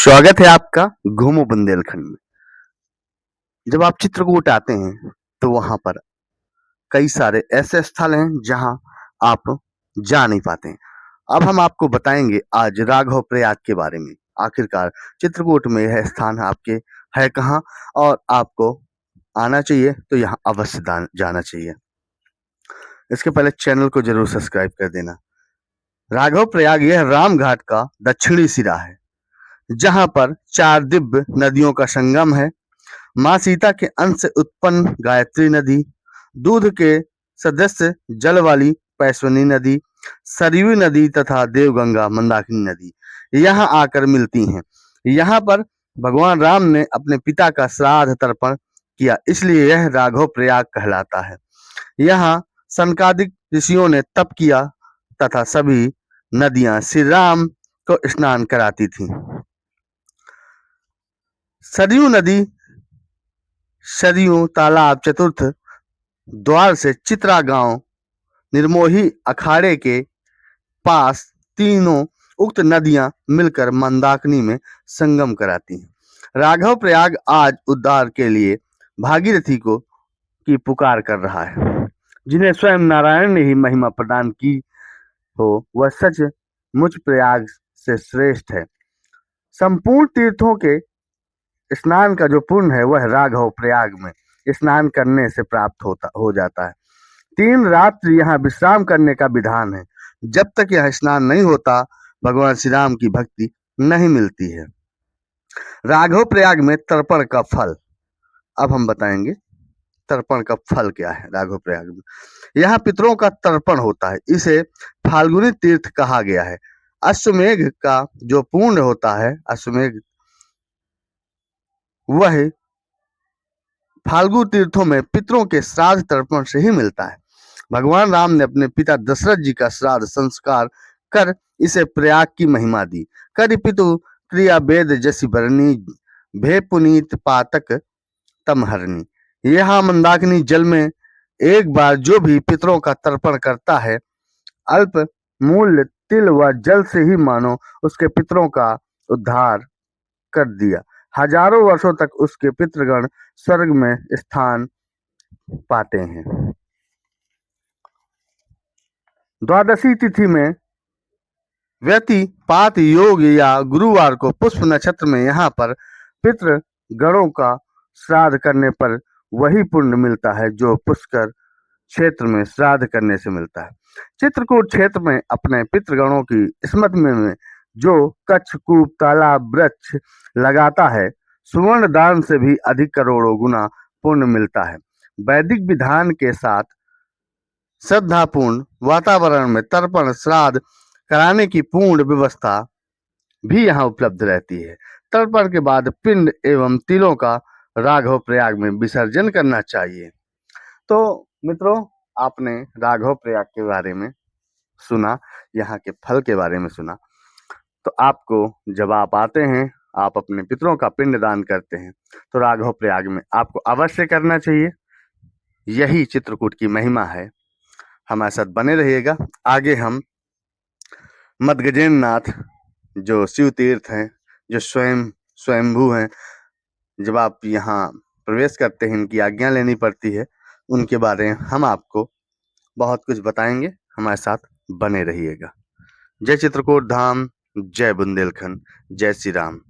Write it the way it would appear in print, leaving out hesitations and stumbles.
स्वागत है आपका घूमो बुंदेलखंड में। जब आप चित्रकूट आते हैं तो वहां पर कई सारे ऐसे स्थल हैं जहां आप जा नहीं पाते हैं। अब हम आपको बताएंगे आज राघव प्रयाग के बारे में। आखिरकार चित्रकूट में यह स्थान आपके है कहाँ और आपको आना चाहिए तो यहाँ अवश्य जाना चाहिए। इसके पहले चैनल को जरूर सब्सक्राइब कर देना। राघव प्रयाग यह राम घाट का दक्षिणी सिरा है जहां पर 4 दिव्य नदियों का संगम है। माँ सीता के अंश से उत्पन्न गायत्री नदी, दूध के सदस्य जल वाली पैश्वनी नदी, सरयू नदी तथा देवगंगा मंदाकिनी नदी यहाँ आकर मिलती हैं। यहाँ पर भगवान राम ने अपने पिता का श्राद्ध तर्पण किया, इसलिए यह राघव प्रयाग कहलाता है। यहाँ सनकादिक ऋषियों ने तप किया तथा सभी नदियां श्री राम को स्नान कराती थीं। सरयू नदी सरयू तालाब चतुर्थ द्वार से चित्रा गांव निर्मोही अखाड़े के पास तीनों उक्त नदियां मिलकर मंदाकिनी में संगम कराती हैं। राघव प्रयाग आज उद्धार के लिए भागीरथी को की पुकार कर रहा है, जिन्हें स्वयं नारायण ने ही महिमा प्रदान की हो, वह सच मुझ प्रयाग से श्रेष्ठ है। संपूर्ण तीर्थों के स्नान का जो पुण्य है वह राघव प्रयाग में स्नान करने से प्राप्त हो जाता है। 3 रात्रि यहाँ विश्राम करने का विधान है। जब तक यह स्नान नहीं होता भगवान श्री राम की भक्ति नहीं मिलती है। राघव प्रयाग में तर्पण का फल अब हम बताएंगे। तर्पण का फल क्या है? राघव प्रयाग में यहाँ पितरों का तर्पण होता है। इसे फाल्गुनी तीर्थ कहा गया है। अश्वमेघ का जो पुण्य होता है, अश्वमेघ वह फाल्गु तीर्थों में पितरों के श्राद्ध तर्पण से ही मिलता है। भगवान राम ने अपने पिता दशरथ जी का श्राद्ध संस्कार कर इसे प्रयाग की महिमा दी। करि पितु क्रिया वेद जसी बरनी, भे पुनीत पातक तमहरनी। यहाँ मंदाकिनी जल में एक बार जो भी पितरों का तर्पण करता है, अल्प मूल्य तिल व जल से ही मानो उसके पितरों का उद्धार कर दिया। हजारों वर्षों तक उसके पितृगण स्वर्ग में स्थान पाते हैं। द्वादशी तिथि में व्यतिपात योग या गुरुवार को पुष्प नक्षत्र में यहाँ पर पितृगणों का श्राद्ध करने पर वही पुण्य मिलता है जो पुष्कर क्षेत्र में श्राद्ध करने से मिलता है। चित्रकूट क्षेत्र में अपने पितृगणों की स्मृति में जो कच्छ, कूप, तालाब, वृक्ष लगाता है, सुवर्ण दान से भी अधिक करोड़ों गुना पुण्य मिलता है। वैदिक विधान के साथ श्रद्धापूर्ण वातावरण में तर्पण श्राद्ध कराने की पूर्ण व्यवस्था भी यहाँ उपलब्ध रहती है। तर्पण के बाद पिंड एवं तिलों का राघव प्रयाग में विसर्जन करना चाहिए। तो मित्रों, आपने राघव प्रयाग के बारे में सुना, यहाँ के फल के बारे में सुना। तो आपको जब आप आते हैं, आप अपने पितरों का पिंड दान करते हैं, तो राघव प्रयाग में आपको अवश्य करना चाहिए। यही चित्रकूट की महिमा है। हमारे साथ बने रहिएगा। आगे हम मदगजेंद्र नाथ जो शिव तीर्थ हैं, जो स्वयंभू हैं, जब आप यहाँ प्रवेश करते हैं इनकी आज्ञा लेनी पड़ती है, उनके बारे में हम आपको बहुत कुछ बताएंगे। हमारे साथ बने रहिएगा। जय चित्रकूट धाम, जय बुंदेलखंड, जय श्री राम।